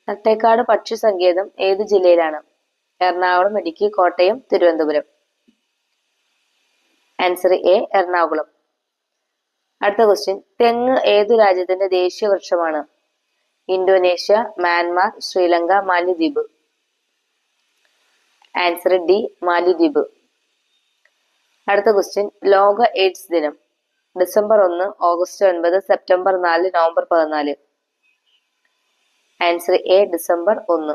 തട്ടേക്കാട് പക്ഷി സങ്കേതം ഏത് ജില്ലയിലാണ്? എറണാകുളം, ഇടുക്കി, കോട്ടയം, തിരുവനന്തപുരം. Answer A, Ernakulam. അടുത്ത ക്വസ്റ്റ്യൻ, തെങ്ങ് ഏതു രാജ്യത്തിന്റെ ദേശീയ വൃക്ഷമാണ്? ഇന്തോനേഷ്യ, മ്യാൻമാർ, ശ്രീലങ്ക, മാലിദ്വീപ്. ആൻസർ ഡി, മാലിദ്വീപ്. അടുത്ത ക്വസ്റ്റ്യൻ, ലോക എയ്ഡ്സ് ദിനം December 1, August 9, September 4, November 14. Answer A, December 1.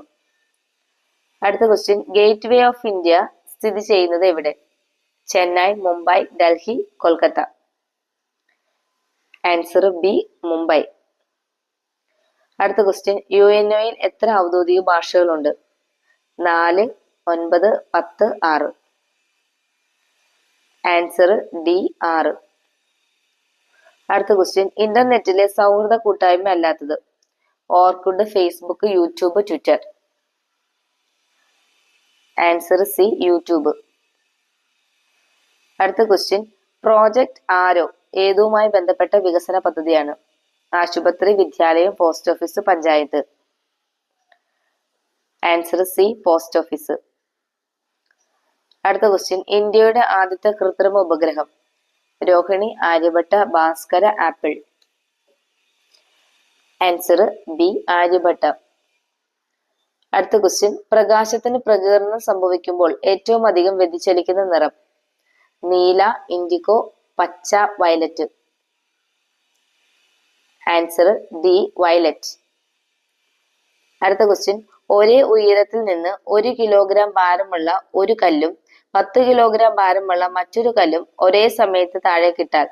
അടുത്ത question, gateway of India സ്ഥിതി ചെയ്യുന്നത് എവിടെ? ചെന്നൈ, മുംബൈ, ഡൽഹി, കൊൽക്കത്ത. Answer B, Mumbai. അടുത്ത ക്വസ്റ്റ്യൻ, UNOയിൽ എത്ര ഔദ്യോഗിക ഭാഷകളുണ്ട്? 4, 9, 10, 6. Answer D, 6. അടുത്ത ക്വസ്റ്റ്യൻ, ഇന്റർനെറ്റിലെ സൗഹൃദ കൂട്ടായ്മ അല്ലാത്തത്? Orkut, Facebook, YouTube, Twitter. Answer C, YouTube. അടുത്ത ക്വസ്റ്റ്യൻ, പ്രോജക്റ്റ് ആരോ ഏതുമായി ബന്ധപ്പെട്ട വികസന പദ്ധതിയാണ്? ആശുപത്രി, വിദ്യാലയം, post office, panchayat. Answer C, post office. അടുത്ത ക്വസ്റ്റ്യൻ, ഇന്ത്യയുടെ ആദ്യത്തെ കൃത്രിമ ഉപഗ്രഹം? Rohini, Aryabhata, Bhaskara, apple. Answer B, Aryabhata. അടുത്ത ക്വസ്റ്റ്യൻ, പ്രകാശത്തിന് പ്രകീർണനം സംഭവിക്കുമ്പോൾ ഏറ്റവും അധികം വ്യതിചലിക്കുന്ന നിറം? നീല, ഇൻഡിഗോ, പച്ച, വയലറ്റ്. Answer D, violet. അടുത്ത ക്വസ്റ്റ്യൻ, ഒരേ ഉയരത്തിൽ നിന്ന് 1 കിലോഗ്രാം ഭാരമുള്ള ഒരു കല്ലും 10 കിലോഗ്രാം ഭാരമുള്ള മറ്റൊരു കല്ലും ഒരേ സമയത്ത് താഴേക്കിട്ടാൽ?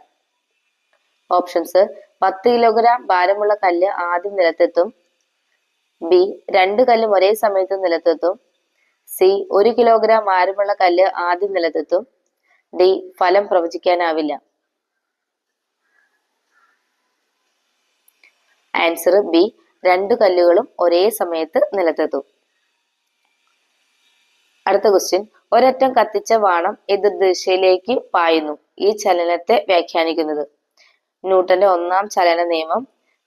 ഓപ്ഷൻസ്: 10 കിലോഗ്രാം ഭാരമുള്ള കല്ല് ആദ്യം നിലത്തെത്തും. ബി, 2 കല്ലും ഒരേ സമയത്ത് നിലത്തെത്തും. സി, 1 കിലോഗ്രാം ഭാരമുള്ള കല്ല് ആദ്യം നിലത്തെത്തും. ഡി, ഫലം പ്രവചിക്കാനാവില്ല. ആൻസർ ബി, 2 കല്ലുകളും ഒരേ സമയത്ത് നിലത്തെത്തും. അടുത്ത ക്വസ്റ്റ്യൻ, ഒരറ്റം കത്തിച്ച ബാണം എതിർദിശയിലേക്ക് പായുന്നു. ഈ ചലനത്തെ വ്യാഖ്യാനിക്കുന്നത്? ന്യൂട്ടന്റെ 1-ാം ചലന നിയമം,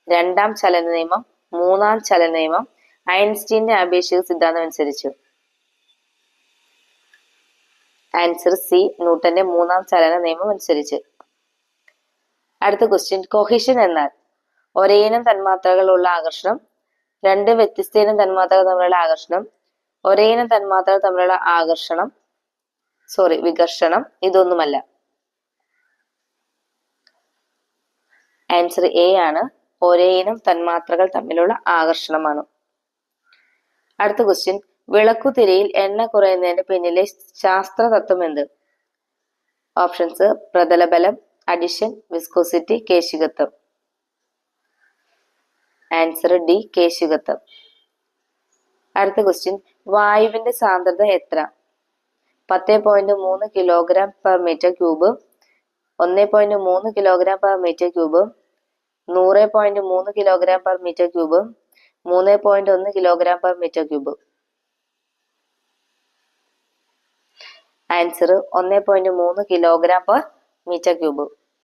2-ാം ചലന നിയമം, 3-ാം ചലന നിയമം, ഐൻസ്റ്റീന്റെ ആപേക്ഷിക സിദ്ധാന്തം അനുസരിച്ചു. ആൻസർ സി, ന്യൂട്ടന്റെ 3-ാം ചലന നിയമം അനുസരിച്ച്. അടുത്ത ക്വസ്റ്റ്യൻ, കൊഹിഷൻ എന്നാൽ? ഒരേയിനം തന്മാത്രകളുള്ള ആകർഷണം, 2 വ്യത്യസ്ത ഇനം തന്മാത്രകൾ തമ്മിലുള്ള ആകർഷണം, ഒരേയിനം തന്മാത്രകൾ തമ്മിലുള്ള വികർഷണം, ഇതൊന്നുമല്ല. ആൻസർ എ ആണ്, ഒരേയിനം തന്മാത്രകൾ തമ്മിലുള്ള ആകർഷണമാണ്. അടുത്ത ക്വസ്റ്റ്യൻ, വിളക്കുതിരയിൽ എണ്ണ കുറയുന്നതിന്റെ പിന്നിലെ ശാസ്ത്ര തത്വം എന്ത്? ഓപ്ഷൻസ്: പ്രതലബലം, അഡിഷൻ, വിസ്കോസിറ്റി, കേശികത്വം. ആൻസർ ഡി, കേശികത്വം. അടുത്ത ക്വസ്റ്റ്യൻ, വായുവിന്റെ സാന്ദ്രത എത്ര? 10.3 kilogram per metre cube, 1.3 kilogram per metre cube, 100.3 kilogram per metre cube, 3.1 kilogram per metre cube. Answer 1.3 kilogram per metre cube.